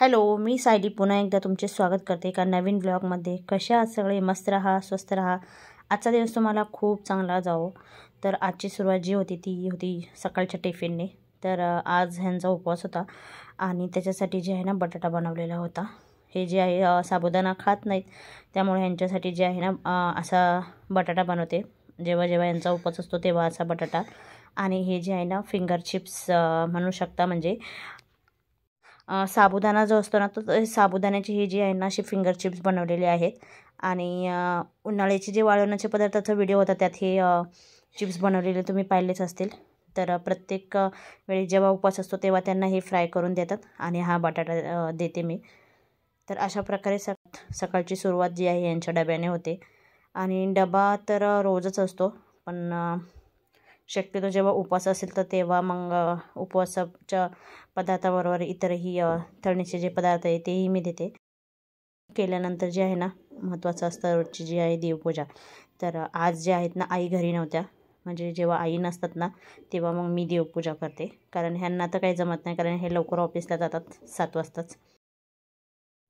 Hello, मी सायली पुन्हा एकदा तुमचे स्वागत करते एका नवीन ब्लॉगमध्ये। कशा आहात सगळे? मस्त राहा, स्वस्त राहा। आजचा दिवस तुम्हाला खूप चांगला जावो। तर आजची सुरुवात जी होती ती होती सकाळच्या टिफिनने। तर आज ह्यांचा उपवास होता आणि त्याच्यासाठी जे आहे ना बटाटा बनवलेला होता। हे जे आहे साबुदाणा खात नाहीत, त्यामुळे ह्यांच्यासाठी जे आहे ना असा बटाटा बनवते। जेव्हा जेव्हा यांचा उपवास असतो तेव्हा असा बटाटा। आणि हे जे आहे ना फिंगर चिप्स म्हणू शकता, म्हणजे साबुदाणा जो असतो ना तो साबुदाण्याची ही जी आहे ना अशी फिंगर चिप्स बनवलेले आहेत। आणि उन्हाळ्याचे जे वाळवण्याचे पदार्थाचा व्हिडिओ होता त्यात हे चिप्स बनवलेले तुम्ही पाहिलेच असतील। तर प्रत्येक वेळी जेव्हा उपवास असतो तेव्हा त्यांना हे फ्राय करून देतात आणि हा बटाटा देते मी। तर अशा प्रकारे सकाळची सुरुवात जी आहे यांच्या डब्याने होते। आणि डबा तर रोजच असतो, पण शक्यतो जेव्हा उपवास असेल तर तेव्हा मग उपवासाच्या पदार्थाबरोबर इतरही तळणीचे जे पदार्थ आहे तेही मी देते। केल्यानंतर जे आहे ना महत्त्वाचं असतं रोजची जी आहे देवपूजा। तर आज जे आहेत ना आई घरी नव्हत्या, म्हणजे जेव्हा आई नसतात ना तेव्हा मग मी देवपूजा करते, कारण ह्यांना तर काही जमत नाही, कारण हे लवकर ऑफिसला जातात 7 वाजताच।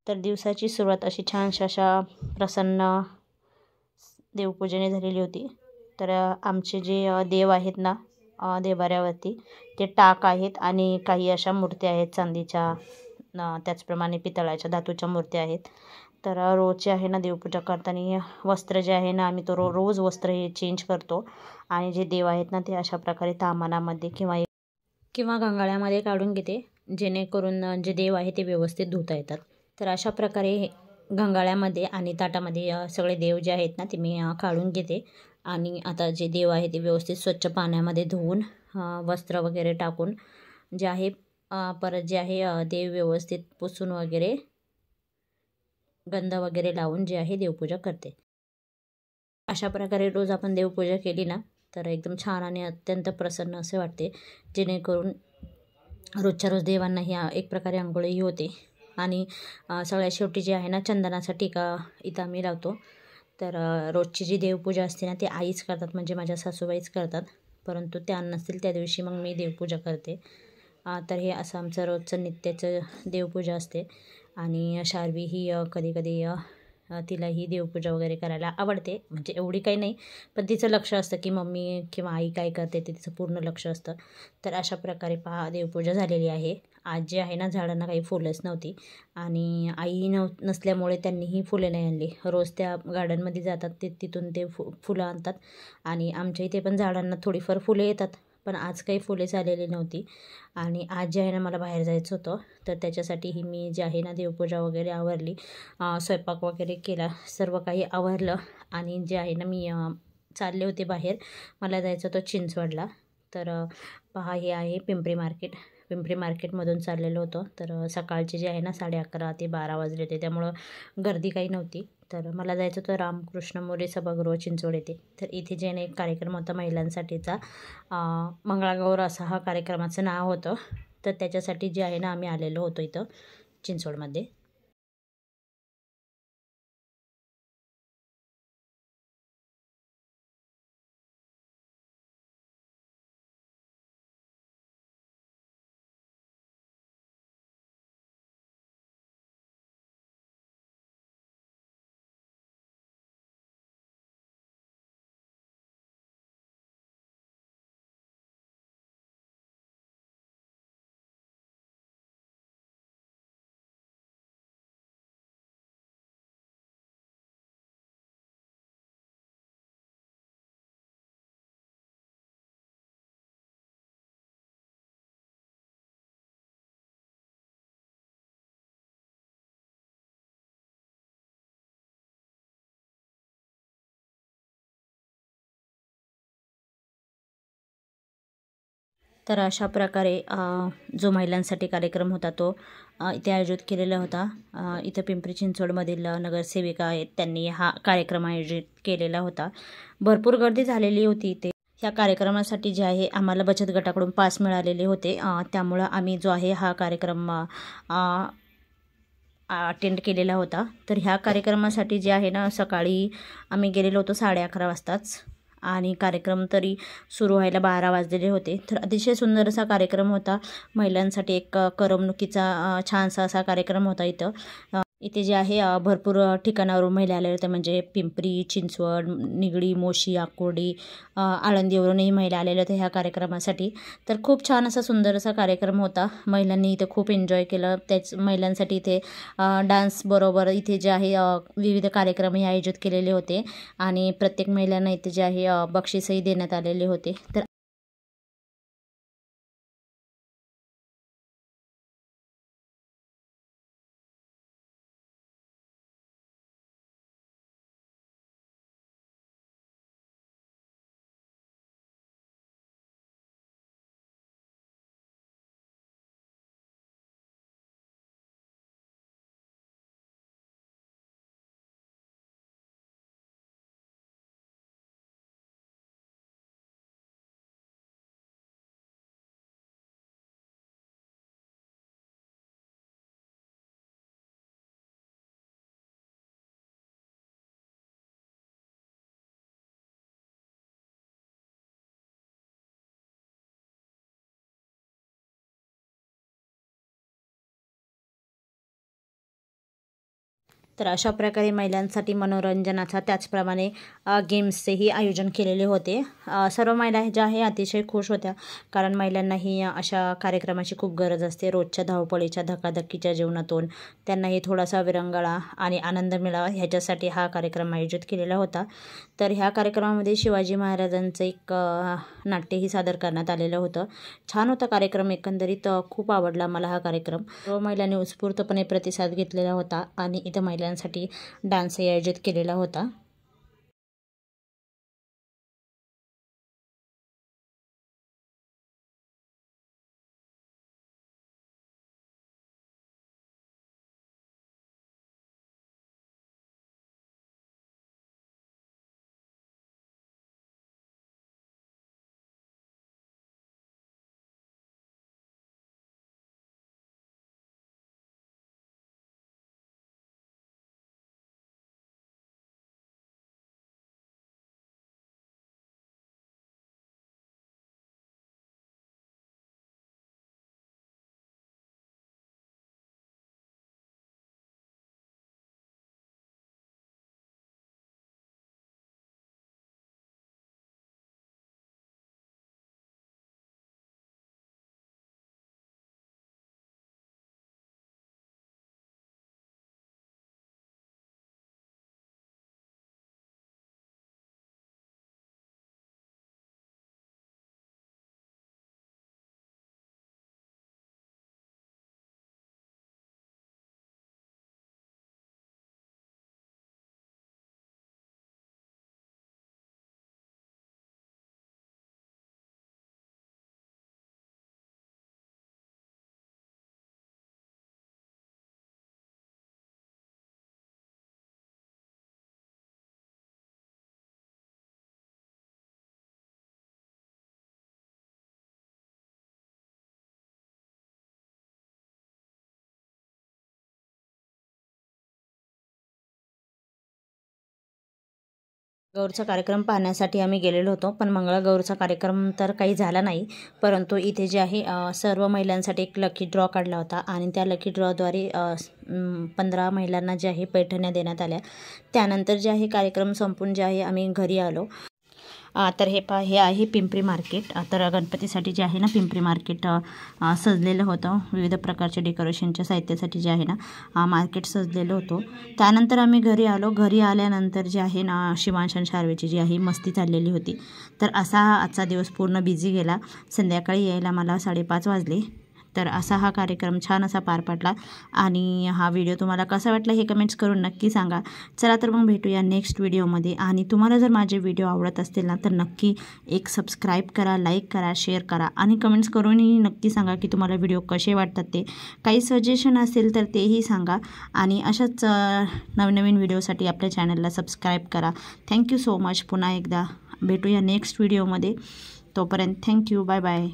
तर दिवसाची सुरुवात अशी छानशा अशा प्रसन्न देवपूजेने झालेली होती। तर आमचे जे देव आहेत ना देवाऱ्यावरती ते टाक आहेत आणि काही अशा मूर्त्या आहेत चांदीच्या, त्याचप्रमाणे पितळाच्या धातूच्या मूर्त्या आहेत। तर रोजचे आहे ना देवपूजा करताना वस्त्र जे आहे ना आम्ही तो रोज वस्त्र हे चेंज करतो। आणि जे देव आहेत ना ते अशा प्रकारे तामानामध्ये किंवा गंगाळ्यामध्ये काढून घेते, जेणेकरून जे देव आहे ते व्यवस्थित धुता येतात। तर अशा प्रकारे गंगाळ्यामध्ये आणि ताटामध्ये सगळे देव जे आहेत ना ते मी काढून घेते। आणि आता जे देव आहे ते व्यवस्थित स्वच्छ पाण्यामध्ये धुवून वस्त्र वगैरे टाकून जे आहे परत जे आहे देव व्यवस्थित पुसून वगैरे गंध वगैरे लावून जे आहे देवपूजा करते। अशा प्रकारे रोज आपण देवपूजा केली ना तर एकदम छान आणि अत्यंत प्रसन्न असे वाटते, जेणेकरून रोजच्या रोज देवांना ही एक प्रकारे अंघोळही होते। आणि सगळ्यात शेवटी जे आहे ना चंदनाचा टिका इथं आम्ही लावतो। तर रोजची जी देवपूजा असते ना ती आईच करतात, म्हणजे माझ्या सासूबाईच करतात, परंतु त्या नसतील त्या दिवशी मग मी देवपूजा करते। तर हे असं आमचं रोजचं नित्याचं देवपूजा असते। आणि शार्वी ही कधी कधी तिलाही देवपूजा वगैरे करायला आवडते, म्हणजे एवढी काही नाही, पण तिचं लक्ष असतं की मम्मी किंवा आई काय करते ते तिचं पूर्ण लक्ष असतं। तर अशा प्रकारे पहा देवपूजा झालेली आहे। आज जे आहे ना झाडांना काही फुलंच नव्हती आणि आई नसल्यामुळे त्यांनीही फुले नाही आणली। रोज त्या गार्डनमध्ये जातात तिथून ते फुलं आणतात आणि आमच्या इथे पण झाडांना थोडीफार फुले येतात, पण आज काही फुले झालेली नव्हती। आणि आज जे आहे ना मला बाहेर जायचं होतं, तर त्याच्यासाठीही मी जे आहे ना देवपूजा वगैरे आवरली, स्वयंपाक वगैरे केला, सर्व काही आवरलं आणि जे आहे ना मी चालले होते बाहेर, मला जायचं होतं चिंचवडला। तर पहा हे आहे पिंपरी मार्केटमधून चाललेलो होतो। तर सकाळचे जे आहे ना 11:30 ते 12 वाजले होते, त्यामुळं गर्दी काही नव्हती। तर मला जायचं होतं रामकृष्ण मोरे सभागृह चिंचवड येथे। तर इथे जे एक कार्यक्रम होता महिलांसाठीचा, मंगळागौर असं हा कार्यक्रमाचं नाव होतं। तर त्याच्यासाठी जे आहे ना आम्ही आलेलो होतो इथं चिंचवडमध्ये। तर अशा प्रकारे जो महिलांसाठी कार्यक्रम होता तो इथे आयोजित केलेला होता। इथं पिंपरी चिंचवडमधील नगरसेविका आहेत त्यांनी हा कार्यक्रम आयोजित केलेला होता। भरपूर गर्दी झालेली होती इथे। ह्या कार्यक्रमासाठी जे आहे आम्हाला बचत गटाकडून पास मिळालेले होते, त्यामुळं आम्ही जो आहे हा कार्यक्रम अटेंड केलेला होता। तर ह्या कार्यक्रमासाठी जे आहे ना सकाळी आम्ही गेलेलो होतो 11:30 वाजताच आणि कार्यक्रम तरी सुरू व्हायला 12 वाजलेले होते. तर अतिशय सुंदर असा कार्यक्रम होता. महिलांसाठी एक करमणुकीचा छानसा असा कार्यक्रम होता इथं. इथे जे आहे भरपूर ठिकाणावरून महिला आलेल्या होत्या, म्हणजे पिंपरी चिंचवड, निगडी, मोशी, आकुर्डी, आळंदीवरूनही महिला आलेल्या होत्या ह्या कार्यक्रमासाठी. तर खूप छान असा सुंदर असा कार्यक्रम होता. महिलांनी इथे खूप एन्जॉय केलं. त्याच महिलांसाठी इथे डान्स बरोबर इथे जे आहे विविध कार्यक्रमही आयोजित केलेले होते आणि प्रत्येक महिलांना इथे जे आहे बक्षीसही देण्यात आलेले होते. तर तर अशा प्रकारे महिलांसाठी मनोरंजनाचा त्याचप्रमाणे गेम्सचेही आयोजन केलेले होते. सर्व महिला ज्या आहे अतिशय खुश होत्या, कारण महिलांनाही अशा कार्यक्रमाची खूप गरज असते. रोजच्या धावपळीच्या धकाधकीच्या जीवनातून त्यांनाही थोडासा विरंगुळा आणि आनंद मिळावा ह्याच्यासाठी हा कार्यक्रम आयोजित केलेला होता. तर ह्या कार्यक्रमामध्ये शिवाजी महाराजांचं एक नाट्यही सादर करण्यात आलेलं होतं. छान होता कार्यक्रम. एकंदरीत खूप आवडला मला हा कार्यक्रम. सर्व महिलांनी उत्स्फूर्तपणे प्रतिसाद घेतलेला होता आणि इथं महिलांसाठी डान्सही आयोजित केलेला होता. गौरचा कार्यक्रम पाहण्यासाठी आम्ही गेलेलो होतो, पण मंगळागौरचा कार्यक्रम तर काही झाला नाही. परंतु इथे जे आहे सर्व महिलांसाठी एक लकी ड्रॉ काढला होता आणि त्या लकी ड्रॉद्वारे 15 महिलांना जे आहे पैठण्या देण्यात आल्या. त्यानंतर जे आहे कार्यक्रम संपून जे आहे आम्ही घरी आलो. तर हे आहे पिंपरी मार्केट. तर गणपतीसाठी जे आहे ना पिंपरी मार्केट सजलेलं होतं. विविध प्रकारच्या डेकोरेशनच्या साहित्यासाठी जे आहे ना मार्केट सजलेलं होतं. त्यानंतर आम्ही घरी आलो. घरी आल्यानंतर जे आहे ना शिवांश आणि शार्वेची जी आहे मस्ती चाललेली होती. तर असा आजचा दिवस पूर्ण बिझी गेला. संध्याकाळी यायला मला 5:30 वाजले. तर असा हा कार्यक्रम छान असा पार पडला आणि हा व्हिडिओ तुम्हाला कसा वाटला हे कमेंट्स करून नक्की सांगा. चला तर मग भेटूया नेक्स्ट व्हिडिओमध्ये. आणि तुम्हाला जर माझे व्हिडिओ आवडत असतील ना तर नक्की एक सबस्क्राईब करा, लाईक करा, शेअर करा आणि कमेंट्स करूनही नक्की सांगा की तुम्हाला व्हिडिओ कसे वाटतात ते. काही सजेशन असेल तर तेही सांगा आणि अशाच नवनवीन व्हिडिओसाठी आपल्या चॅनलला सबस्क्राईब करा. Thank you so much. पुन्हा एकदा भेटूया नेक्स्ट व्हिडिओमध्ये. तोपर्यंत थँक्यू. Bye bye.